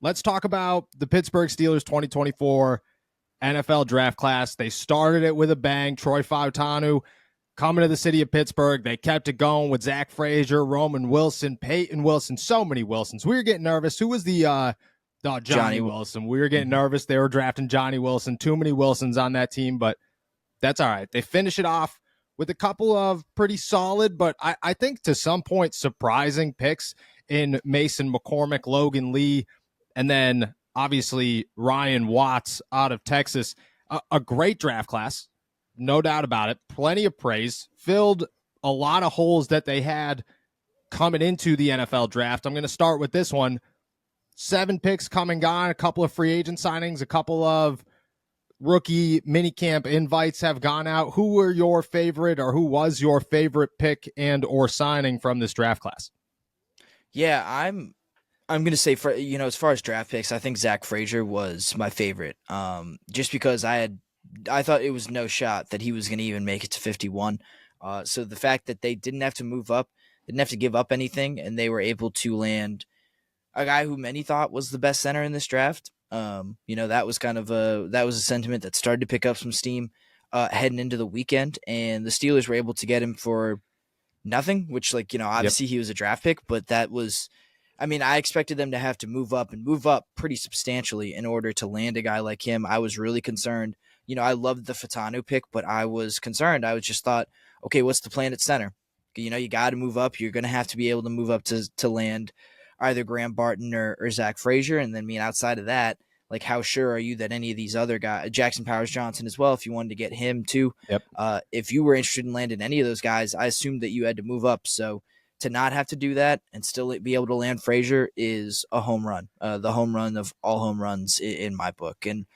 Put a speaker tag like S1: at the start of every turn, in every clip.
S1: Let's talk about the Pittsburgh Steelers 2024 NFL draft class. They started it with a bang. Troy Fautanu coming to the city of Pittsburgh. They kept it going with Zach Frazier, Roman Wilson, Peyton Wilson, so many Wilsons. We were getting nervous. Who was the Johnny Wilson? We were getting nervous. They were drafting Johnny Wilson. Too many Wilsons on that team, but that's all right. They finish it off with a couple of pretty solid, but I think to some point surprising picks in Mason McCormick, Logan Lee, and then obviously Ryan Watts out of Texas. A great draft class, no doubt about it. Plenty of praise. Filled a lot of holes that they had coming into the NFL draft. I'm going to start with this one. 7 picks come and gone, a couple of free agent signings, a couple of rookie minicamp invites have gone out. Who were your favorite, or who was your favorite pick and or signing from this draft class?
S2: Yeah, I'm gonna say, for as far as draft picks, I think Zach Frazier was my favorite. Just because I thought it was no shot that he was gonna even make it to 51. So the fact that they didn't have to move up, didn't have to give up anything, and they were able to land a guy who many thought was the best center in this draft. That was a sentiment that started to pick up some steam heading into the weekend, and the Steelers were able to get him for nothing, which, obviously he was a draft pick, but that was, I expected them to have to move up pretty substantially in order to land a guy like him. I was really concerned. I loved the Fatanu pick, but I was concerned. I was just thought, okay, what's the plan at center? You got to move up. You're going to have to be able to move up to land either Graham Barton or Zach Frazier. And then, outside of that, like, how sure are you that any of these other guys, Jackson Powers Johnson as well, if you wanted to get him too, if you were interested in landing any of those guys, I assumed that you had to move up. So to not have to do that and still be able to land Frazier is a home run, the home run of all home runs in my book. And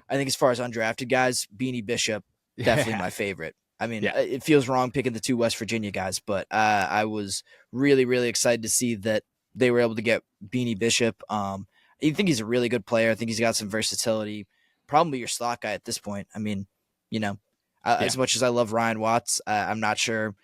S2: I think as far as undrafted guys, Beanie Bishop, definitely my favorite. It feels wrong picking the 2 West Virginia guys, but I was really, really excited to see that they were able to get Beanie Bishop. I think he's a really good player. I think he's got some versatility. Probably your slot guy at this point. As much as I love Ryan Watts, I'm not sure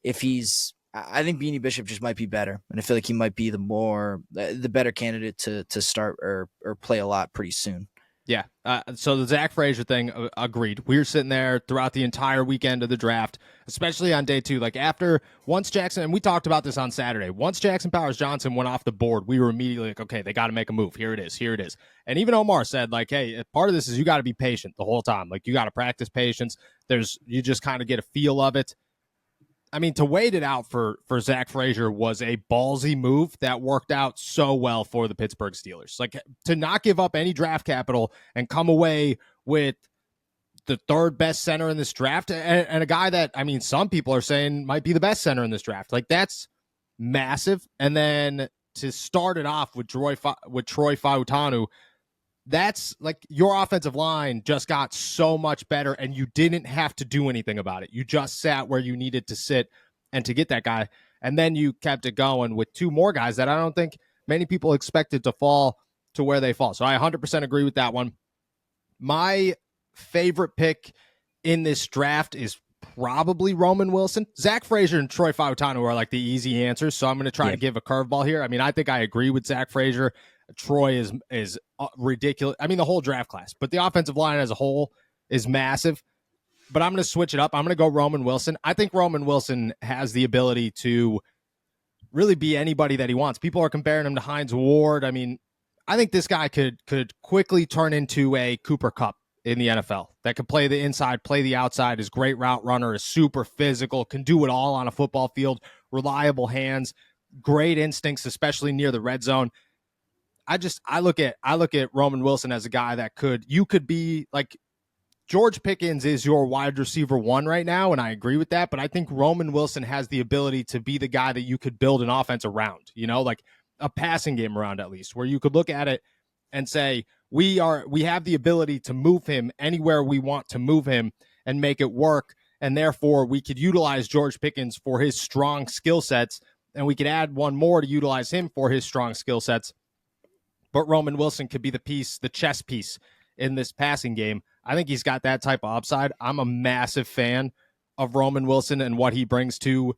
S2: if he's. I think Beanie Bishop just might be better, and I feel like he might be the better candidate to start or play a lot pretty soon.
S1: Yeah. So the Zach Frazier thing, agreed. We were sitting there throughout the entire weekend of the draft, especially on day 2. Like, once Jackson, and we talked about this on Saturday, once Jackson Powers Johnson went off the board, we were immediately like, okay, they got to make a move. Here it is. And even Omar said, like, hey, part of this is you got to be patient the whole time. Like, you got to practice patience. You just kind of get a feel of it. To wait it out for Zach Frazier was a ballsy move that worked out so well for the Pittsburgh Steelers. Like, to not give up any draft capital and come away with the 3rd best center in this draft, and a guy that, some people are saying might be the best center in this draft. Like, that's massive. And then to start it off with Troy Fautanu, that's like, your offensive line just got so much better, and you didn't have to do anything about it. You just sat where you needed to sit and to get that guy. And then you kept it going with 2 more guys that I don't think many people expected to fall to where they fall. So I 100% agree with that one. My favorite pick in this draft is probably Roman Wilson. Zach Frazier and Troy Fautanu are like the easy answers, so I'm going to try to give a curveball here. I think I agree with Zach Frazier. Troy is ridiculous. The whole draft class, but the offensive line as a whole is massive. But I'm going to switch it up. I'm going to go Roman Wilson. I think Roman Wilson has the ability to really be anybody that he wants. People are comparing him to Hines Ward. I think this guy could quickly turn into a Cooper Kupp in the NFL that could play the inside, play the outside, is great route runner, is super physical, can do it all on a football field, reliable hands, great instincts, especially near the red zone. I look at Roman Wilson as a guy that you could be like, George Pickens is your wide receiver 1 right now, and I agree with that, but I think Roman Wilson has the ability to be the guy that you could build an offense around, like a passing game around, at least, where you could look at it and say, we have the ability to move him anywhere we want to move him and make it work, and therefore we could utilize George Pickens for his strong skill sets, and we could add one more to utilize him for his strong skill sets. But Roman Wilson could be the chess piece in this passing game. I think he's got that type of upside. I'm a massive fan of Roman Wilson and what he brings to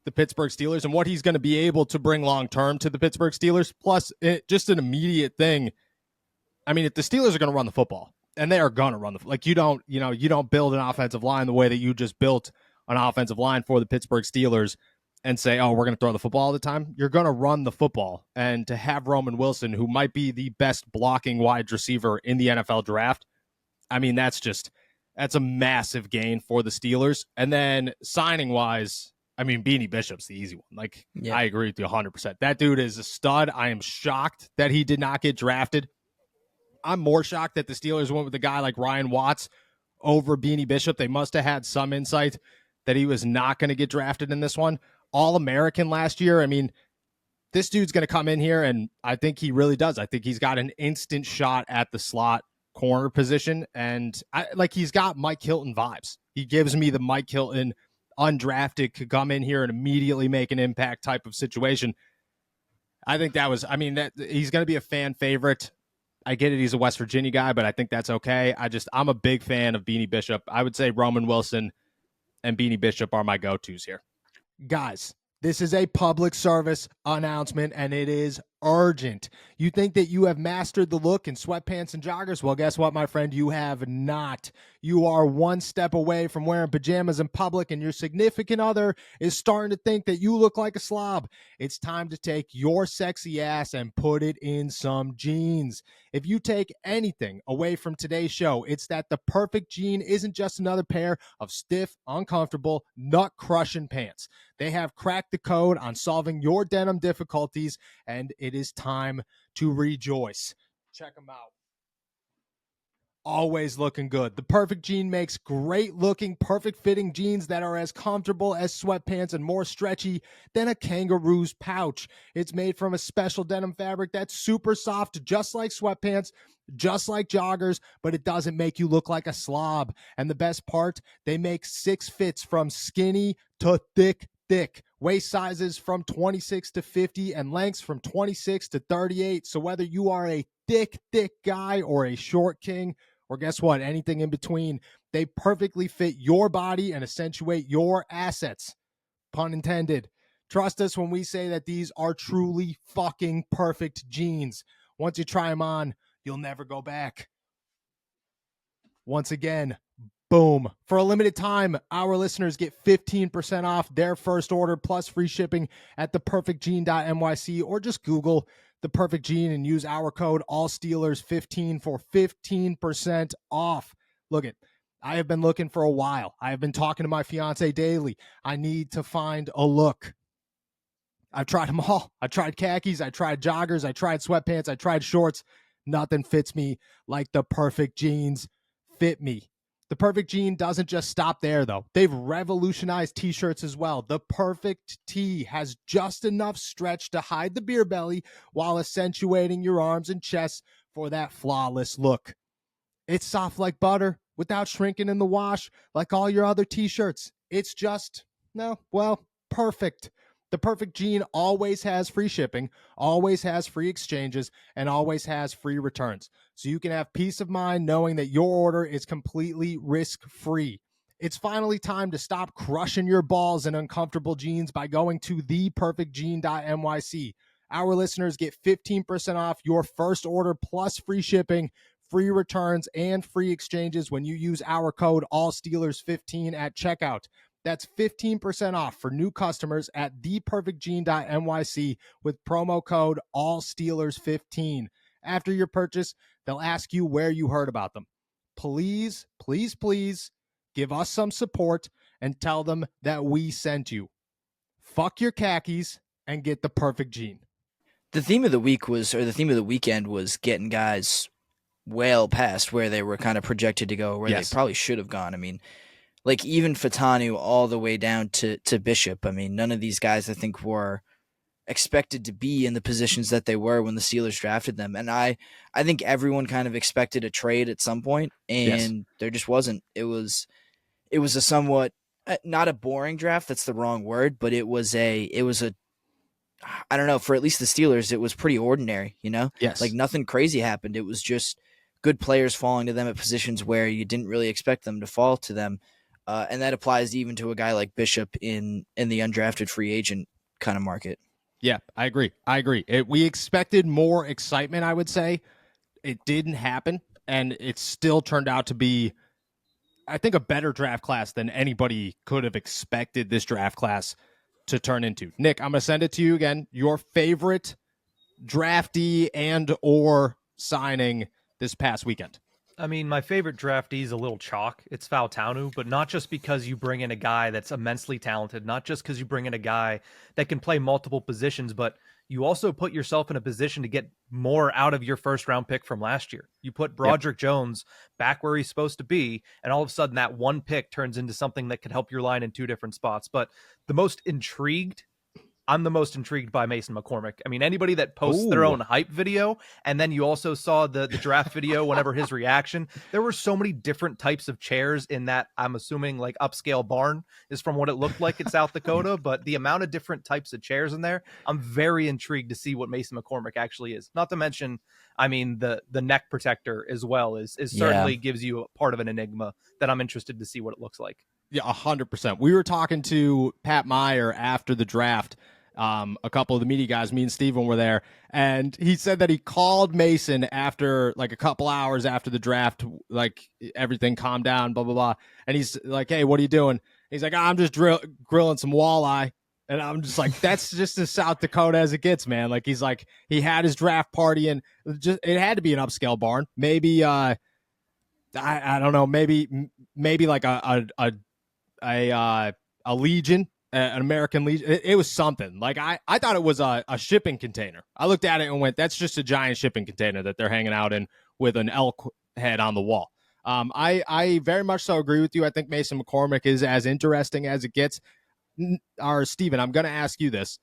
S1: the Pittsburgh Steelers and what he's going to be able to bring long term to the Pittsburgh Steelers. Plus, just an immediate thing. I mean, if the Steelers are going to run the football, and they are going to run the like, you don't build an offensive line the way that you just built an offensive line for the Pittsburgh Steelers and say, oh, we're going to throw the football all the time. You're going to run the football, and to have Roman Wilson, who might be the best blocking wide receiver in the NFL draft, I mean, that's a massive gain for the Steelers. And then signing wise, I mean, Beanie Bishop's the easy one. Like, yeah. I agree with you 100%. That dude is a stud. I am shocked that he did not get drafted. I'm more shocked that the Steelers went with a guy like Ryan Watts over Beanie Bishop. They must have had some insight that he was not going to get drafted in this one. All-American last year. I mean, this dude's going to come in here, and I think he really does. I think he's got an instant shot at the slot corner position, and he's got Mike Hilton vibes. He gives me the Mike Hilton undrafted, could come in here and immediately make an impact type of situation. I think that he's going to be a fan favorite. I get it, he's a West Virginia guy, but I think that's okay. I'm a big fan of Beanie Bishop. I would say Roman Wilson and Beanie Bishop are my go-tos here. Guys, this is a public service announcement, and it is urgent. You think that you have mastered the look in sweatpants and joggers? Well, guess what, my friend? You have not. You are one step away from wearing pajamas in public, and your significant other is starting to think that you look like a slob. It's time to take your sexy ass and put it in some jeans. If you take anything away from today's show, it's that the perfect jean isn't just another pair of stiff, uncomfortable, nut-crushing pants. They have cracked the code on solving your denim difficulties, and it is time to rejoice. Check them out. Always looking good. The Perfect Jean makes great looking, perfect fitting jeans that are as comfortable as sweatpants and more stretchy than a kangaroo's pouch. It's made from a special denim fabric that's super soft, just like sweatpants, just like joggers, but it doesn't make you look like a slob. And the best part, they make 6 fits from skinny to thick. Waist sizes from 26 to 50 and lengths from 26 to 38. So whether you are a thick guy or a short king, or guess what, anything in between, they perfectly fit your body and accentuate your assets. Pun intended. Trust us when we say that these are truly fucking perfect jeans. Once you try them on, you'll never go back. Once again, boom. For a limited time, our listeners get 15% off their first order plus free shipping at theperfectjean.nyc, or just Google The Perfect Jean and use our code ALLSteelers15 for 15% off. Look it. I have been looking for a while. I have been talking to my fiance daily. I need to find a look. I've tried them all. I tried khakis. I tried joggers. I tried sweatpants. I tried shorts. Nothing fits me like the Perfect Jeans fit me. The Perfect Jean doesn't just stop there, though. They've revolutionized t-shirts as well. The Perfect Tee has just enough stretch to hide the beer belly while accentuating your arms and chest for that flawless look. It's soft like butter without shrinking in the wash like all your other t-shirts. It's just, perfect. The Perfect Jean always has free shipping, always has free exchanges, and always has free returns. So you can have peace of mind knowing that your order is completely risk-free. It's finally time to stop crushing your balls in uncomfortable jeans by going to theperfectjean.nyc. Our listeners get 15% off your first order plus free shipping, free returns, and free exchanges when you use our code ALLSteelers15 at checkout. That's 15% off for new customers at theperfectjean.nyc with promo code ALLSteelers15. After your purchase, they'll ask you where you heard about them. Please, please, please give us some support and tell them that we sent you. Fuck your khakis and get the Perfect Jean.
S2: The theme of the weekend was getting guys well past where they were kind of projected to go, where they probably should have gone. I mean, like even Fatanu all the way down to Bishop. I mean, none of these guys I think were expected to be in the positions that they were when the Steelers drafted them. And I think everyone kind of expected a trade at some point, and there just wasn't. It was a somewhat, not a boring draft, that's the wrong word, but it was a I don't know, for at least the Steelers, it was pretty ordinary, you know?
S1: Yes.
S2: Like nothing crazy happened. It was just good players falling to them at positions where you didn't really expect them to fall to them. and that applies even to a guy like Bishop in the undrafted free agent kind of market.
S1: Yeah, I agree. We expected more excitement, I would say. It didn't happen, and it still turned out to be, I think, a better draft class than anybody could have expected this draft class to turn into. Nick, I'm going to send it to you again. Your favorite draftee and or signing this past weekend?
S3: I mean, my favorite draftee is a little chalk. It's Fautanu, but not just because you bring in a guy that's immensely talented, not just because you bring in a guy that can play multiple positions, but you also put yourself in a position to get more out of your first round pick from last year. You put Broderick Jones back where he's supposed to be, and all of a sudden that one pick turns into something that could help your line in two different spots. But I'm the most intrigued by Mason McCormick. I mean, anybody that posts their own hype video, and then you also saw the draft video whenever his reaction, there were so many different types of chairs in that, I'm assuming, like, upscale barn is from what it looked like in South Dakota, but the amount of different types of chairs in there, I'm very intrigued to see what Mason McCormick actually is. Not to mention, I mean, the neck protector as well is certainly gives you a part of an enigma that I'm interested to see what it looks like.
S1: Yeah, 100%. We were talking to Pat Meyer after the draft. A couple of the media guys, me and Steven were there, and he said that he called Mason after, like, a couple hours after the draft, like, everything calmed down, blah, blah, blah. And he's like, "Hey, what are you doing?" He's like, "I'm just grilling some walleye." And I'm just like, that's just as South Dakota as it gets, man. Like, he's like, he had his draft party, and it had to be an upscale barn. Maybe, I don't know, maybe like a Legion, an American Legion. It was something. Like, I thought it was a shipping container. I looked at it and went, that's just a giant shipping container that they're hanging out in with an elk head on the wall. I very much so agree with you. I think Mason McCormick is as interesting as it gets. Or Steven, I'm going to ask you this.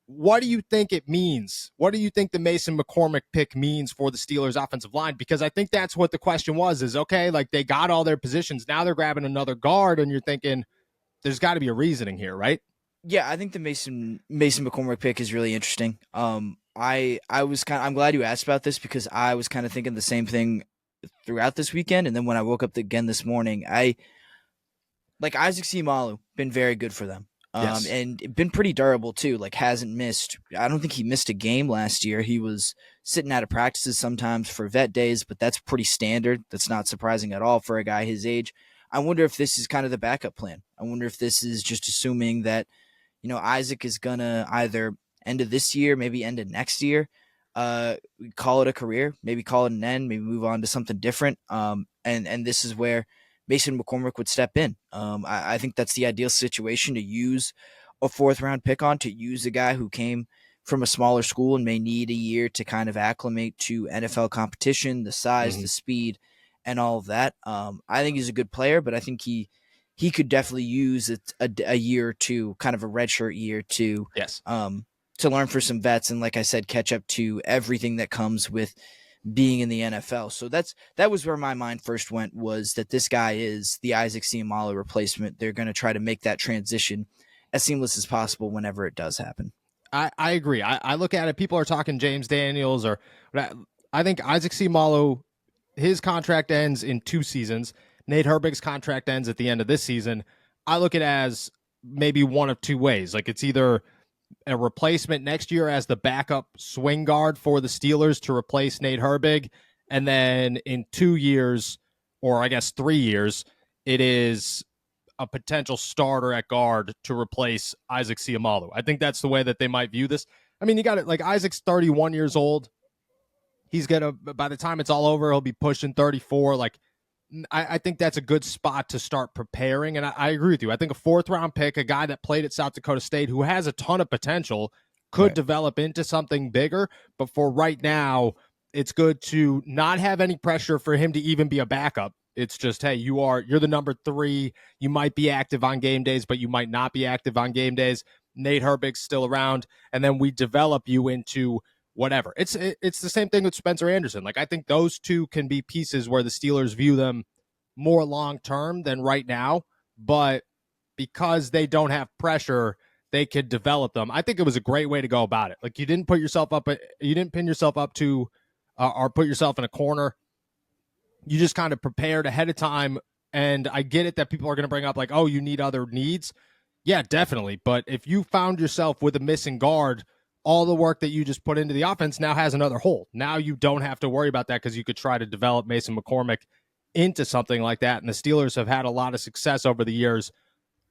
S1: What do you think it means? What do you think the Mason McCormick pick means for the Steelers offensive line? Because I think that's what the question was, is, okay, like, they got all their positions. Now they're grabbing another guard, and you're thinking, there's got to be a reasoning here, right?
S2: Yeah, I think the Mason McCormick pick is really interesting. I'm glad you asked about this, because I was kind of thinking the same thing throughout this weekend, and then when I woke up again this morning, like Isaac Seumalo, been very good for them.
S1: Yes.
S2: And been pretty durable too. Like, hasn't missed. I don't think he missed a game last year. He was sitting out of practices sometimes for vet days, but that's pretty standard. That's not surprising at all for a guy his age. I wonder if this is kind of the backup plan. I wonder if this is just assuming that, Isaac is gonna either end of this year, maybe end of next year, call it a career, maybe call it an end, maybe move on to something different. And this is where Mason McCormick would step in. I think that's the ideal situation to use a fourth round pick on, to use a guy who came from a smaller school and may need a year to kind of acclimate to NFL competition, the size, the speed, and all of that. I think he's a good player, but I think he could definitely use a year or two, kind of a redshirt year to, to learn for some vets. And like I said, catch up to everything that comes with being in the NFL. So that was where my mind first went, was that this guy is the Isaac Seumalo replacement. They're going to try to make that transition as seamless as possible whenever it does happen.
S1: I agree. I look at it, people are talking James Daniels, or I think Isaac Seumalo, his contract ends in 2 seasons. Nate Herbig's contract ends at the end of this season. I look at it as maybe one of 2 ways. Like, it's either a replacement next year as the backup swing guard for the Steelers to replace Nate Herbig, and then in 2 years, or I guess 3 years, it is a potential starter at guard to replace Isaac Seumalo. I think that's the way that they might view this. I mean, you got it. Like, Isaac's 31 years old. He's gonna, by the time it's all over, he'll be pushing 34. Like, I think that's a good spot to start preparing. And I agree with you. I think a 4th round pick, a guy that played at South Dakota State, who has a ton of potential, could develop into something bigger. But for right now, it's good to not have any pressure for him to even be a backup. It's just, hey, you're the number 3. You might be active on game days, but you might not be active on game days. Nate Herbig's still around, and then we develop you into whatever. It's the same thing with Spencer Anderson. Like, I think those 2 can be pieces where the Steelers view them more long-term than right now, but because they don't have pressure, they could develop them. I think it was a great way to go about it. Like, you didn't pin yourself up to, or put yourself in a corner. You just kind of prepared ahead of time And I get it that people are going to bring up like, oh, you need other needs. Yeah, definitely. But if you found yourself with a missing guard, all the work that you just put into the offense now has another hole. Now you don't have to worry about that because you could try to develop Mason McCormick into something like that. And the Steelers have had a lot of success over the years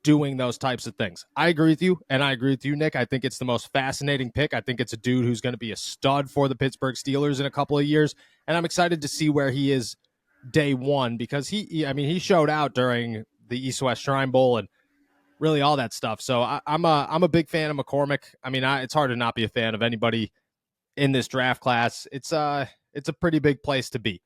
S1: doing those types of things. I agree with you, and I agree with you, Nick. I think it's the most fascinating pick. I think it's a dude who's going to be a stud for the Pittsburgh Steelers in a couple of years, and I'm excited to see where he is day one because he showed out during the East-West Shrine Bowl and really all that stuff. So I'm a big fan of McCormick. I mean, it's hard to not be a fan of anybody in this draft class. It's a pretty big place to be.